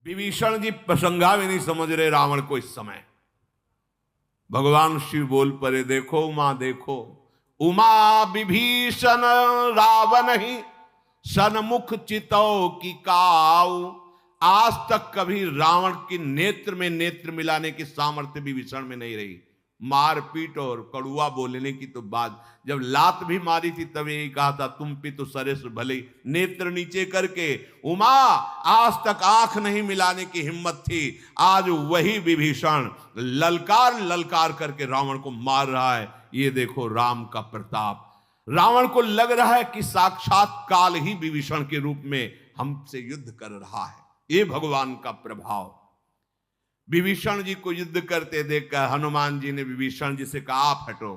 विभीषण जी प्रसंगा भी नहीं समझ रहे रावण को इस समय। भगवान शिव बोल पड़े, देखो उमा देखो, उमा विभीषण रावण ही सन्मुख चितौ की काऊ। आज तक कभी रावण के नेत्र में नेत्र मिलाने की सामर्थ्य विभीषण में नहीं रही। मारपीट और कड़ुआ बोलने की तो बात, जब लात भी मारी थी तब यही कहा था, तुम पे तो सरेस भले, नेत्र नीचे करके। उमा आज तक आंख नहीं मिलाने की हिम्मत थी, आज वही विभीषण ललकार ललकार करके रावण को मार रहा है। ये देखो राम का प्रताप। रावण को लग रहा है कि साक्षात काल ही विभीषण के रूप में हमसे युद्ध कर रहा है। ये भगवान का प्रभाव। विभीषण जी को युद्ध करते देखकर हनुमान जी ने विभीषण जी से कहा, आप हटो,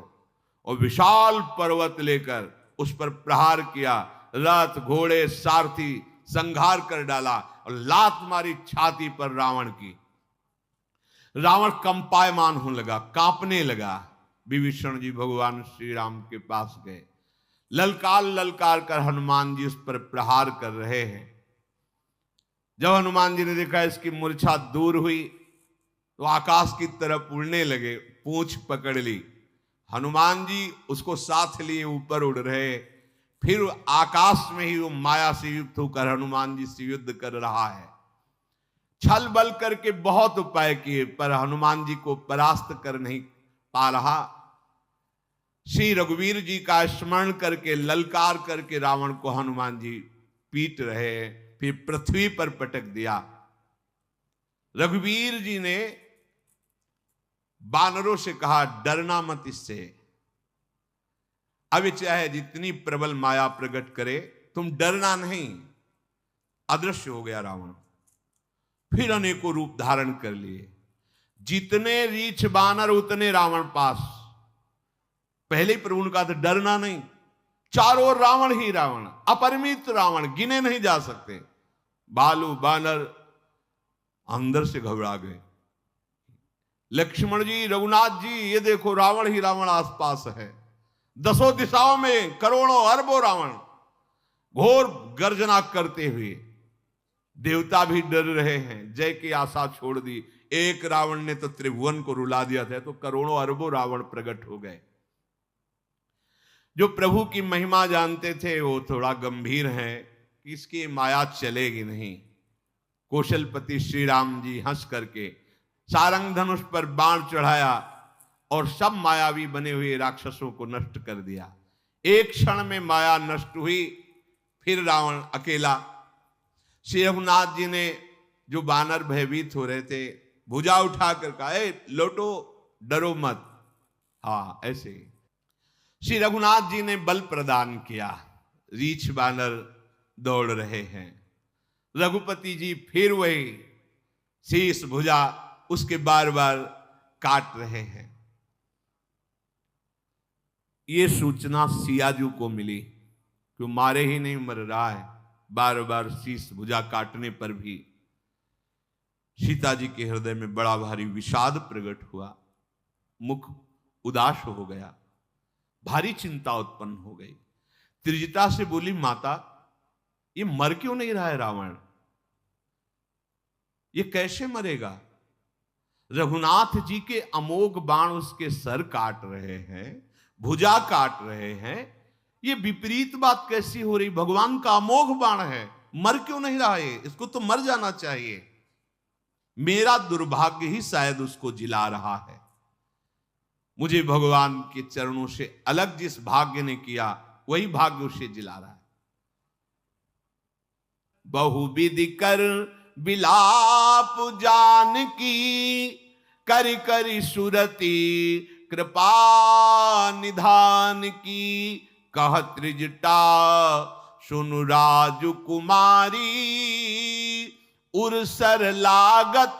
और विशाल पर्वत लेकर उस पर प्रहार किया। रथ घोड़े सारथी संहार कर डाला और लात मारी छाती पर रावण की। रावण कंपायमान होने लगा, कांपने लगा। विभीषण जी भगवान श्री राम के पास गए, ललकार ललकार कर हनुमान जी उस पर प्रहार कर रहे हैं। जब हनुमान जी ने देखा इसकी मूर्छा दूर हुई तो आकाश की तरफ उड़ने लगे, पूंछ पकड़ ली। हनुमान जी उसको साथ लिए ऊपर उड़ रहे। फिर आकाश में ही वो माया से युक्त होकर हनुमान जी से युद्ध कर रहा है। छल बल करके बहुत उपाय किए पर हनुमान जी को परास्त कर नहीं पा रहा। श्री रघुवीर जी का स्मरण करके ललकार करके रावण को हनुमान जी पीट रहे। फिर पृथ्वी पर पटक दिया। रघुवीर जी ने बानरों से कहा, डरना मत इससे, अब चाहे जितनी प्रबल माया प्रकट करे तुम डरना नहीं। अदृश्य हो गया रावण। फिर अनेकों रूप धारण कर लिए। जितने रीछ बानर उतने रावण पास। पहले ही प्रभु ने कहा था डरना नहीं। चारों ओर रावण ही रावण, अपरिमित रावण, गिने नहीं जा सकते। भालू बानर अंदर से घबरा गए। लक्ष्मण जी, रघुनाथ जी, ये देखो रावण ही रावण आसपास है। दसों दिशाओं में करोड़ों अरबों रावण घोर गर्जना करते हुए। देवता भी डर रहे हैं, जय की आशा छोड़ दी। एक रावण ने तो त्रिभुवन को रुला दिया था, तो करोड़ों अरबों रावण प्रकट हो गए। जो प्रभु की महिमा जानते थे वो थोड़ा गंभीर हैं कि इसकी माया चलेगी नहीं। कौशलपति श्री राम जी हंस करके सारंग धनुष पर बाण चढ़ाया और सब मायावी बने हुए राक्षसों को नष्ट कर दिया। एक क्षण में माया नष्ट हुई। फिर रावण अकेला। श्री रघुनाथ जी ने, जो बानर भयभीत हो रहे थे, भुजा उठाकर कहा, लौटो, डरो मत। हाँ, ऐसे ही श्री रघुनाथ जी ने बल प्रदान किया। रीछ बानर दौड़ रहे हैं। रघुपति जी फिर वही शीश भुजा उसके बार बार काट रहे हैं। ये सूचना सियाजू को मिली कि मारे ही नहीं मर रहा है। बार बार शीश भुजा काटने पर भी सीता जी के हृदय में बड़ा भारी विषाद प्रकट हुआ। मुख उदास हो गया। भारी चिंता उत्पन्न हो गई। त्रिजटा से बोली, माता ये मर क्यों नहीं रहा है रावण? ये कैसे मरेगा? रघुनाथ जी के अमोघ बाण उसके सर काट रहे हैं, भुजा काट रहे हैं। ये विपरीत बात कैसी हो रही? भगवान का अमोघ बाण है, मर क्यों नहीं रहा है? इसको तो मर जाना चाहिए। मेरा दुर्भाग्य ही शायद उसको जिला रहा है। मुझे भगवान के चरणों से अलग जिस भाग्य ने किया वही भाग्य उसे जिला रहा है। बहुविधि कर बिलाप जानकी, करि करि सुरति कृपा निधान की। कह त्रिजटा सुनु राजु कुमारी, उरसर लागत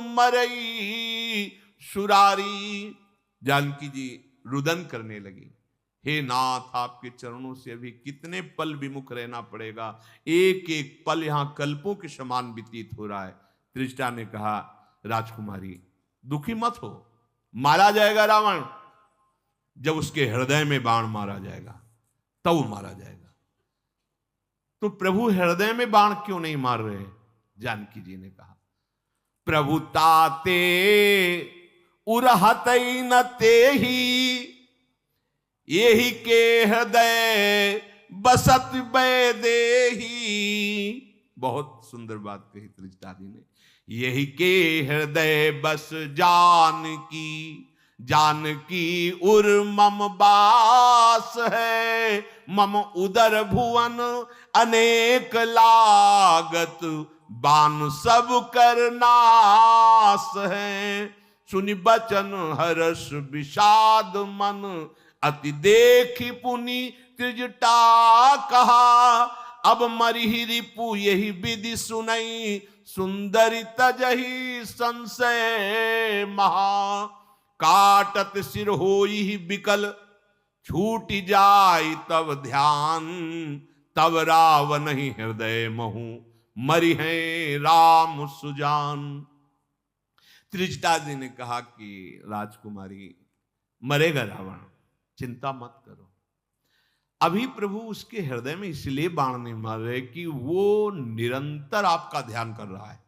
मरई सुरारी। जानकी जी रुदन करने लगी, हे नाथ, आपके चरणों से अभी कितने पल विमुख रहना पड़ेगा। एक एक पल यहां कल्पों के समान व्यतीत हो रहा है। त्रिजटा ने कहा, राजकुमारी दुखी मत हो, मारा जाएगा रावण। जब उसके हृदय में बाण मारा जाएगा तब मारा जाएगा। तो प्रभु हृदय में बाण क्यों नहीं मार रहे? जानकी जी ने कहा, प्रभुताते उरहतई न तेही, यही के हृदय बसत बैदेही। बहुत सुंदर बात कही त्रिजटाजी ने। यही के हृदय बस जानकी उर मम बास है, मम उदर भुवन अनेक लागत, बान सब कर नास है। सुनि बचन हर्ष विषाद मन, अति देखी पुनि त्रिजटा कहा। अब मरिहि रिपु यही विधि सुनई, सुंदरी तजहि संशय महा। काटत सिर होई बिकल, छूट जाय तब ध्यान, तब रावण ही हृदय महु, मरि है राम सुजान। त्रिजटा जी ने कहा कि राजकुमारी, मरेगा रावण, चिंता मत करो। अभी प्रभु उसके हृदय में इसलिए बाण नहीं मार रहे कि वो निरंतर आपका ध्यान कर रहा है।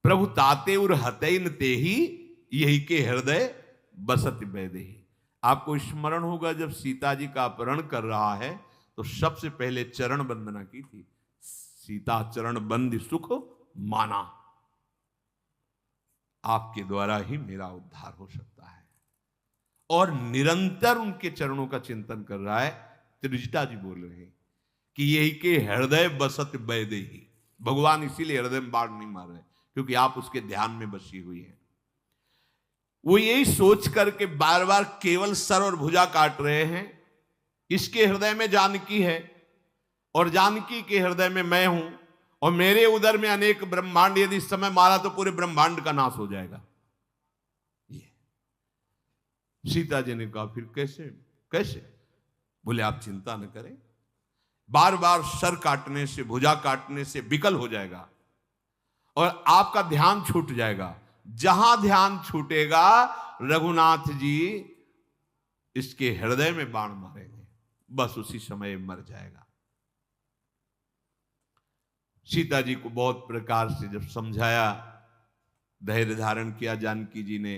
प्रभु ताते उर हतैन तेही, यही के हृदय बसत बैदेही। आपको स्मरण होगा जब सीता जी का अपहरण कर रहा है तो सबसे पहले चरण वंदना की थी। सीता चरण बंद सुख माना, आपके द्वारा ही मेरा उद्धार हो सकता है। और निरंतर उनके चरणों का चिंतन कर रहा है। त्रिजटा जी बोल रहे हैं कि यही के हृदय बसत बैदेही। भगवान इसीलिए हृदय में बाण नहीं मार रहे क्योंकि आप उसके ध्यान में बसी हुई हैं। वो यही सोच करके बार बार केवल सर और भुजा काट रहे हैं। इसके हृदय में जानकी है और जानकी के हृदय में मैं हूं, और मेरे उदर में अनेक ब्रह्मांड। यदि इस समय मारा तो पूरे ब्रह्मांड का नाश हो जाएगा। ये सीता जी ने कहा फिर कैसे कैसे? बोले आप चिंता न करें, बार बार सर काटने से, भुजा काटने से विकल हो जाएगा और आपका ध्यान छूट जाएगा। जहां ध्यान छूटेगा रघुनाथ जी इसके हृदय में बाण मारेंगे, बस उसी समय मर जाएगा। सीता जी को बहुत प्रकार से जब समझाया, धैर्य धारण किया जानकी जी ने,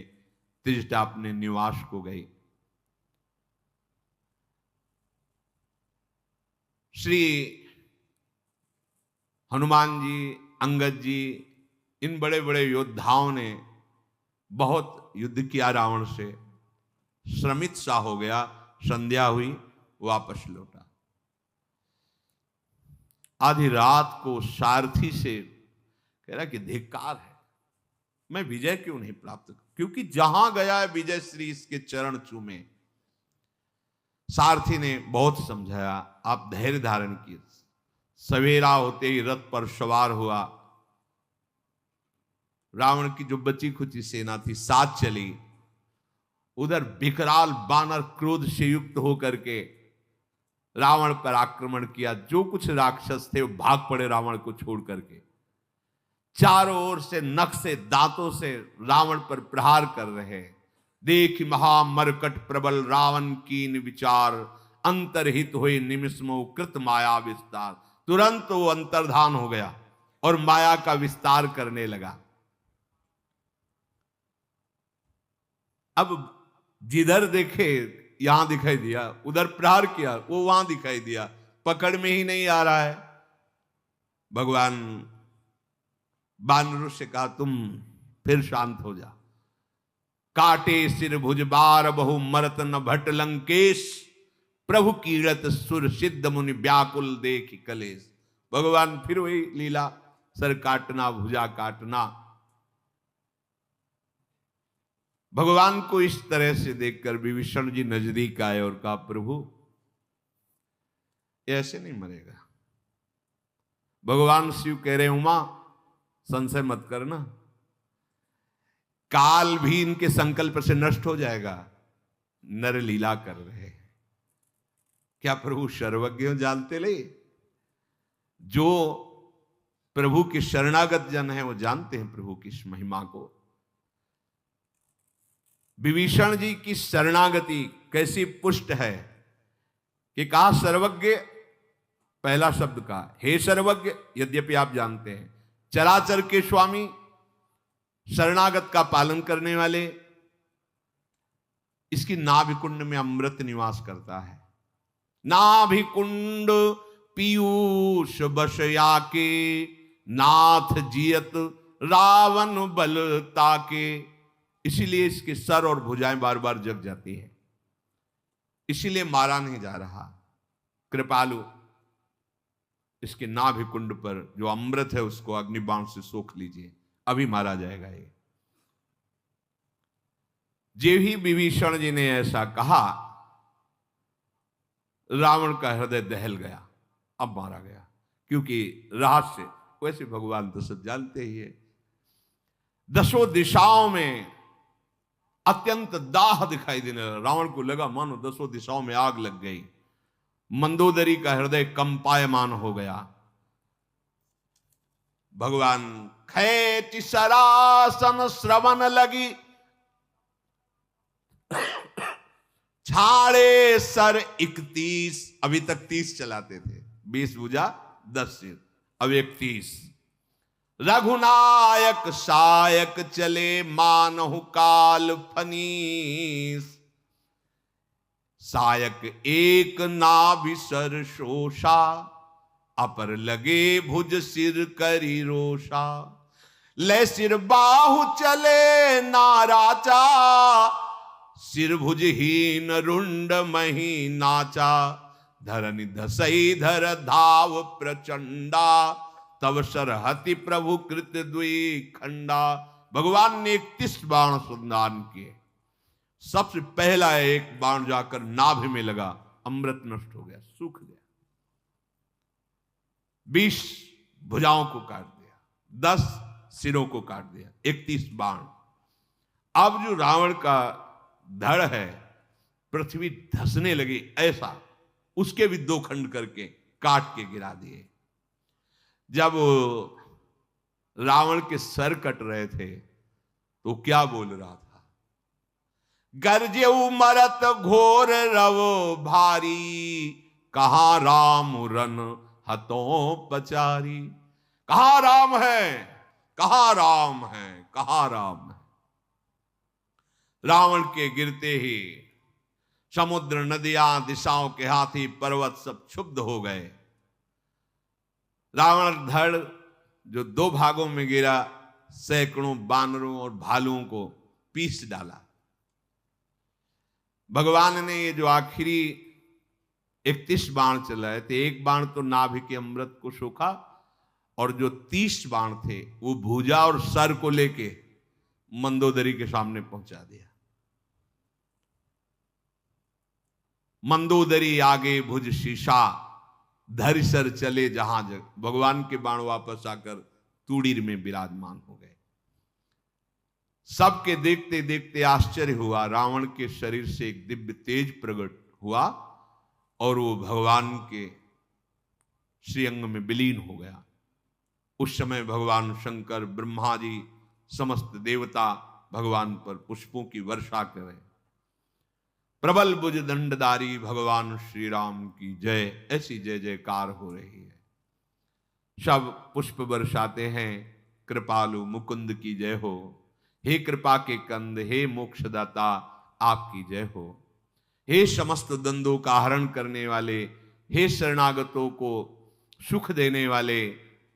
त्रिजटा अपने निवास को गई। श्री हनुमान जी, अंगद जी, इन बड़े बड़े योद्धाओं ने बहुत युद्ध किया रावण से। श्रमित सा हो गया, संध्या हुई, वापस लौटा। आधी रात को सारथी से कह रहा कि धिक्कार है, मैं विजय क्यों नहीं प्राप्त, क्योंकि जहां गया है विजय श्री इसके चरण चूमे। सारथी ने बहुत समझाया, आप धैर्य धारण किए। सवेरा होते ही रथ पर सवार हुआ। रावण की जो बची खुची सेना थी साथ चली। उधर विकराल बानर क्रोध से युक्त होकर के रावण पर आक्रमण किया। जो कुछ राक्षस थे वो भाग पड़े रावण को छोड़ करके। चारों ओर से नख से, दांतों से रावण पर प्रहार कर रहे। देख महामरकट प्रबल रावण कीन विचार, अंतरहित हुए निमिषमो कृत माया विस्तार। तुरंत वो अंतर्धान हो गया और माया का विस्तार करने लगा। अब जिधर देखे यहां दिखाई दिया, उधर प्रहार किया, वो वहां दिखाई दिया, पकड़ में ही नहीं आ रहा है। भगवान बानरों से कहा तुम फिर शांत हो जा। काटे सिर भुज बार बहु मरत न भट लंकेश, प्रभु कीरत सुर सिद्ध मुनि व्याकुल देखी कलेश। भगवान फिर वही लीला, सर काटना, भुजा काटना। भगवान को इस तरह से देखकर विभीषण जी नजदीक आए और कहा प्रभु ऐसे नहीं मरेगा। भगवान शिव कह रहे उमा संशय मत करना, काल भी इनके संकल्प से नष्ट हो जाएगा। नर लीला कर रहे हैं। क्या प्रभु सर्वज्ञ जानते ले? जो प्रभु के शरणागत जन है वो जानते हैं प्रभु की इस महिमा को। विभीषण जी की शरणागति कैसी पुष्ट है कि कहा सर्वज्ञ, पहला शब्द कहा हे सर्वज्ञ। यद्यपि आप जानते हैं चराचर के स्वामी, शरणागत का पालन करने वाले, इसकी नाभिकुंड में अमृत निवास करता है। नाभिकुंड पीयूष बशया के, नाथ जियत रावण बल ताके। इसीलिए इसके सर और भुजाएं बार बार जग जाती हैं, इसीलिए मारा नहीं जा रहा। कृपालु इसके नाभिकुंड पर जो अमृत है उसको अग्निबाण से सोख लीजिए, अभी मारा जाएगा ये। जे ही विभीषण जी ने ऐसा कहा, रावण का हृदय दहल गया, अब मारा गया। क्योंकि रहस्य वैसे भगवान तो सब जानते ही है। दसों दिशाओं में अत्यंत दाह दिखाई देने लगा। रावण को लगा मानो दसों दिशाओं में आग लग गई। मंदोदरी का हृदय कंपायमान हो गया। भगवान खैति सरासन श्रवण लगी, छाड़े सर 31। अभी तक 30 चलाते थे, 20 भुजा 10 सिर, अब 31। रघुनायक सायक चले, मानहु काल फनीस। सायक एक नाभिसर शोषा, अपर लगे भुज सिर करी रोषा। ले सिर बाहु चले नाराचा, सिर भुजहीन रुंड मही नाचा। धरनि धसई धर धाव प्रचंडा, तब सरहति प्रभु कृत द्वि खंडा। भगवान ने 31 बाण संधान किए। सबसे पहला एक बाण जाकर नाभि में लगा, अमृत नष्ट हो गया, सूख गया। 20 भुजाओं को काट दिया, 10 सिरों को काट दिया, 31 बाण। अब जो रावण का धड़ है, पृथ्वी धसने लगी ऐसा, उसके भी 2 खंड करके काट के गिरा दिए। जब रावण के सर कट रहे थे तो क्या बोल रहा था? गरजेऊ मरत घोर रव भारी, कहां राम रन हतों पचारी। कहां राम है, कहां राम है, कहां राम है। रावण के गिरते ही समुद्र, नदियां, दिशाओं के हाथी, पर्वत सब क्षुब्ध हो गए। रावण धड़ जो 2 भागों में गिरा, सैकड़ों बानरों और भालुओं को पीस डाला। भगवान ने ये जो आखिरी 31 बाण चलाए थे, एक बाण तो नाभि के अमृत को सोखा, और जो 30 बाण थे वो भुजा और सर को लेके मंदोदरी के सामने पहुंचा दिया। मंदोदरी आगे भुज शीशा, धरि सर चले जहां जग। भगवान के बाण वापस आकर तूड़ीर में विराजमान हो गए। सबके देखते देखते आश्चर्य हुआ। रावण के शरीर से एक दिव्य तेज प्रकट हुआ और वो भगवान के श्रीअंग में विलीन हो गया। उस समय भगवान शंकर, ब्रह्मा जी, समस्त देवता भगवान पर पुष्पों की वर्षा करें। प्रबल भुज दंडधारी भगवान श्री राम की जय, ऐसी जय जयकार हो रही है। सब पुष्प बरसाते हैं, कृपालु मुकुंद की जय हो। हे कृपा के कंद, हे मोक्षदाता आपकी जय हो। हे समस्त द्वंद्वों का हरण करने वाले, हे शरणागतों को सुख देने वाले,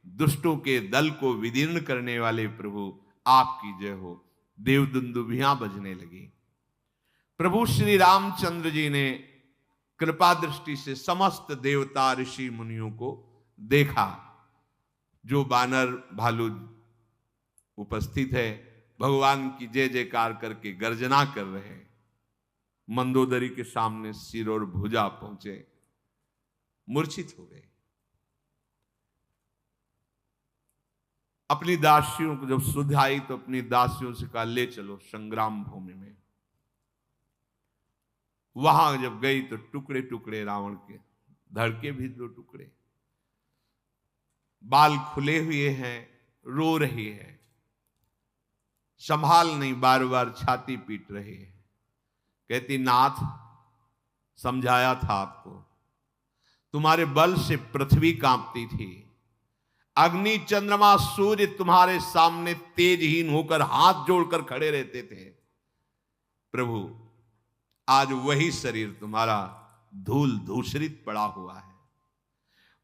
दुष्टों के दल को विदीर्ण करने वाले प्रभु आपकी जय हो। देव दुंदुभियां बजने लगी। प्रभु श्री रामचंद्र जी ने कृपा दृष्टि से समस्त देवता ऋषि मुनियों को देखा। जो बानर भालू उपस्थित है, भगवान की जय जयकार करके गर्जना कर रहे हैं। मंदोदरी के सामने सिर और भुजा पहुंचे, मूर्छित हो गए। अपनी दासियों को जब सुध आई तो अपनी दासियों से कहा, ले चलो संग्राम भूमि में। वहां जब गई तो टुकड़े टुकड़े रावण के, धड़ के भी 2 टुकड़े, बाल खुले हुए हैं, रो रही है, संभाल नहीं, बार बार छाती पीट रही है। कहती, नाथ समझाया था आपको, तुम्हारे बल से पृथ्वी कांपती थी, अग्नि चंद्रमा सूर्य तुम्हारे सामने तेजहीन होकर हाथ जोड़कर खड़े रहते थे। प्रभु आज वही शरीर तुम्हारा धूल धूसरित पड़ा हुआ है।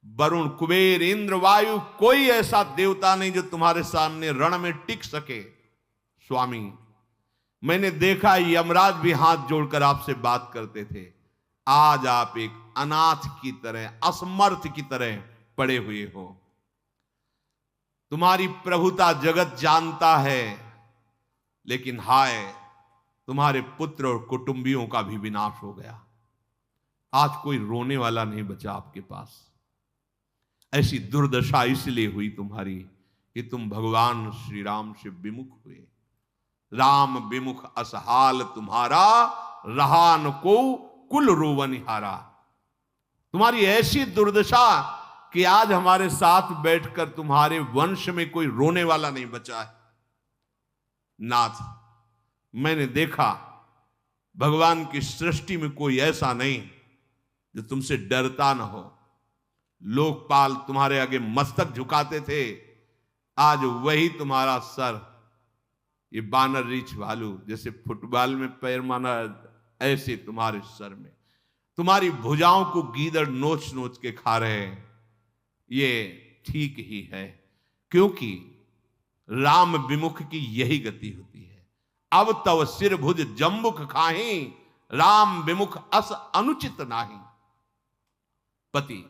वरुण कुबेर इंद्र वायु कोई ऐसा देवता नहीं जो तुम्हारे सामने रण में टिक सके। स्वामी मैंने देखा यमराज भी हाथ जोड़कर आपसे बात करते थे। आज आप एक अनाथ की तरह, असमर्थ की तरह पड़े हुए हो। तुम्हारी प्रभुता जगत जानता है, लेकिन हाय तुम्हारे पुत्र और कुटुंबियों का भी विनाश हो गया। आज कोई रोने वाला नहीं बचा आपके पास। ऐसी दुर्दशा इसलिए हुई तुम्हारी कि तुम भगवान श्री राम से विमुख हुए। राम विमुख असहाल तुम्हारा, रहा न को कुल रोवनिहारा। तुम्हारी ऐसी दुर्दशा कि आज हमारे साथ बैठकर तुम्हारे वंश में कोई रोने वाला नहीं बचा है। नाथ मैंने देखा भगवान की सृष्टि में कोई ऐसा नहीं जो तुमसे डरता ना हो। लोकपाल तुम्हारे आगे मस्तक झुकाते थे, आज वही तुम्हारा सर, ये बानर रीछ भालू जैसे फुटबॉल में पैर माना, ऐसे तुम्हारे सर में, तुम्हारी भुजाओं को गीदड़ नोच नोच के खा रहे हैं। ये ठीक ही है, क्योंकि राम विमुख की यही गति होती है। अब तव सिर भुज जम्बुक खाही, राम विमुख अस अनुचित नाही। पति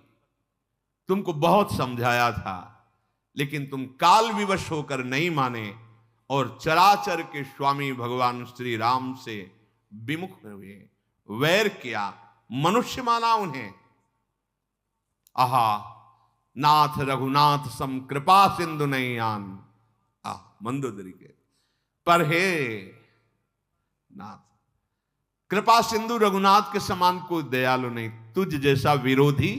तुमको बहुत समझाया था, लेकिन तुम काल विवश होकर नहीं माने और चराचर के स्वामी भगवान श्री राम से विमुख हुए, वैर किया, मनुष्य माना उन्हें। आहा नाथ रघुनाथ सम कृपा सिंधु नहीं आन। मंदोदरी के पर हे नाथ, कृपा सिंधु रघुनाथ के समान कोई दयालु नहीं। तुझ जैसा विरोधी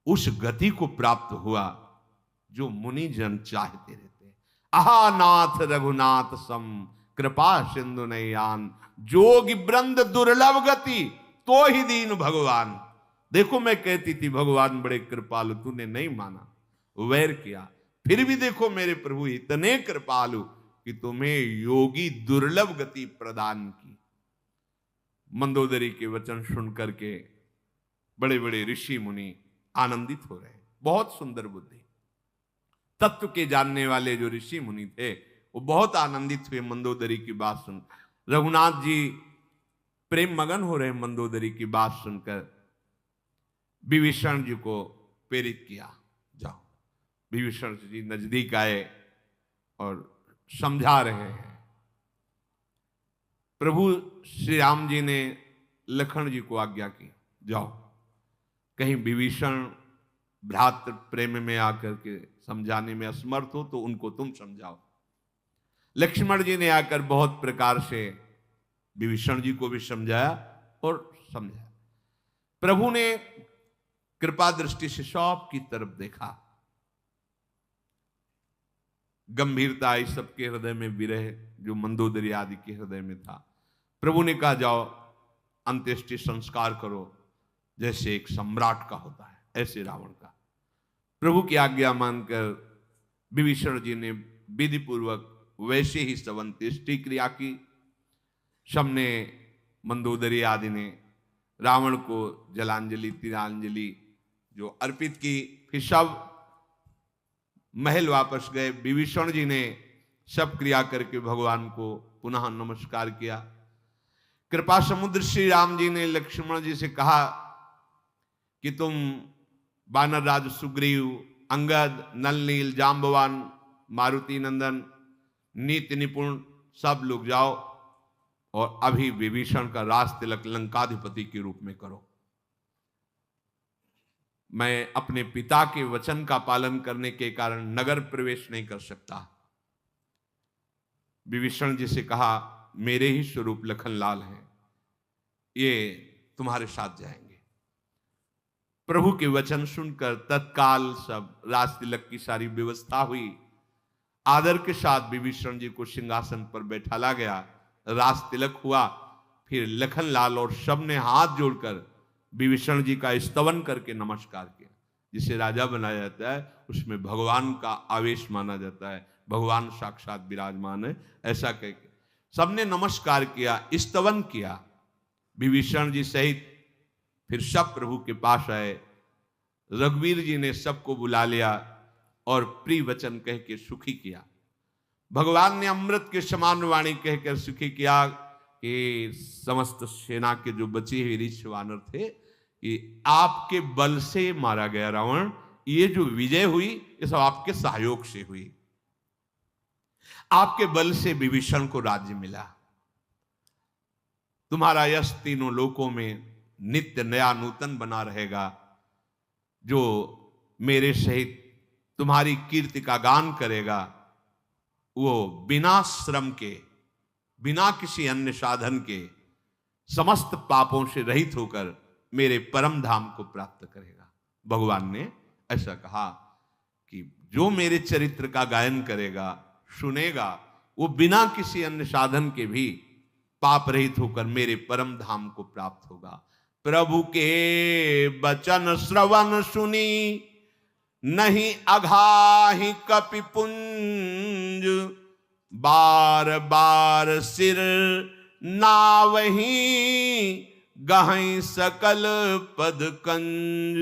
उस गति को प्राप्त हुआ जो मुनि जन चाहते रहते। आहा नाथ रघुनाथ सम कृपा सिंधु नहीं आन, जोगी वृंद दुर्लभ गति तो ही दीन भगवान। देखो मैं कहती थी भगवान बड़े कृपालु, तूने नहीं माना, वैर किया। फिर भी देखो मेरे प्रभु इतने कृपालु कि तुम्हें योगी दुर्लभ गति प्रदान की। मंदोदरी के वचन सुन करके बड़े बड़े ऋषि मुनि आनंदित हो रहे। बहुत सुंदर बुद्धि, तत्व के जानने वाले जो ऋषि मुनि थे वो बहुत आनंदित हुए मंदोदरी की बात सुन। रघुनाथ जी प्रेम मगन हो रहे मंदोदरी की बात सुनकर। विभीषण जी को प्रेरित किया, जाओ। विभीषण जी नजदीक आए और समझा रहे हैं। प्रभु श्री राम जी ने लखन जी को आज्ञा की, जाओ कहीं विभीषण भ्रातृ प्रेम में आकर के समझाने में असमर्थ हो तो उनको तुम समझाओ। लक्ष्मण जी ने आकर बहुत प्रकार से विभीषण जी को भी समझाया और समझाया। प्रभु ने कृपा दृष्टि से सबकी तरफ देखा। गंभीरता आई सबके हृदय में, विरह जो मंदोदरी आदि के हृदय में था। प्रभु ने कहा जाओ अंत्येष्टि संस्कार करो, जैसे एक सम्राट का होता है ऐसे रावण का। प्रभु की आज्ञा मानकर विभीषण जी ने विधि पूर्वक वैसे ही सब अंत्येष्टि क्रिया की। सबने मंदोदरी आदि ने रावण को जलांजलि तिलांजलि जो अर्पित की। फिर सब महल वापस गए। विभीषण जी ने सब क्रिया करके भगवान को पुनः नमस्कार किया। कृपा समुद्र श्री राम जी ने लक्ष्मण जी से कहा कि तुम वानर राज सुग्रीव, अंगद, नल नील, जाम्बवान, मारुति नंदन, नीति निपुण सब लोग जाओ और अभी विभीषण का राज तिलक लंकाधिपति के रूप में करो। मैं अपने पिता के वचन का पालन करने के कारण नगर प्रवेश नहीं कर सकता। विभीषण जी से कहा मेरे ही स्वरूप लखनलाल हैं, ये तुम्हारे साथ जाएंगे। प्रभु के वचन सुनकर तत्काल सब राज तिलक की सारी व्यवस्था हुई। आदर के साथ विभीषण जी को सिंहासन पर बैठाला गया, राज तिलक हुआ। फिर लखनलाल और सब ने हाथ जोड़कर विभीषण जी का स्तवन करके नमस्कार किया। जिसे राजा बनाया जाता है उसमें भगवान का आवेश माना जाता है, भगवान साक्षात विराजमान है, ऐसा कह के सबने नमस्कार किया, स्तवन किया। विभीषण जी सहित फिर सब प्रभु के पास आए। रघुवीर जी ने सबको बुला लिया और प्रिय वचन कह के सुखी किया। भगवान ने अमृत के समान वाणी कहकर सुखी किया कि समस्त सेना के जो बचे हुए ऋषि वानर थे कि आपके बल से मारा गया रावण, ये जो विजय हुई ये सब आपके सहयोग से हुई, आपके बल से विभीषण को राज्य मिला। तुम्हारा यश तीनों लोकों में नित्य नया नूतन बना रहेगा। जो मेरे सहित तुम्हारी कीर्ति का गान करेगा वो बिना श्रम के, बिना किसी अन्य साधन के समस्त पापों से रहित होकर मेरे परम धाम को प्राप्त करेगा। भगवान ने ऐसा कहा कि जो मेरे चरित्र का गायन करेगा, सुनेगा, वो बिना किसी अन्य साधन के भी पाप रहित होकर मेरे परम धाम को प्राप्त होगा। प्रभु के वचन श्रवण सुनी नहीं अघाहि कपिपुंज, बार बार सिर नावहीं गहई सकल पद कंज।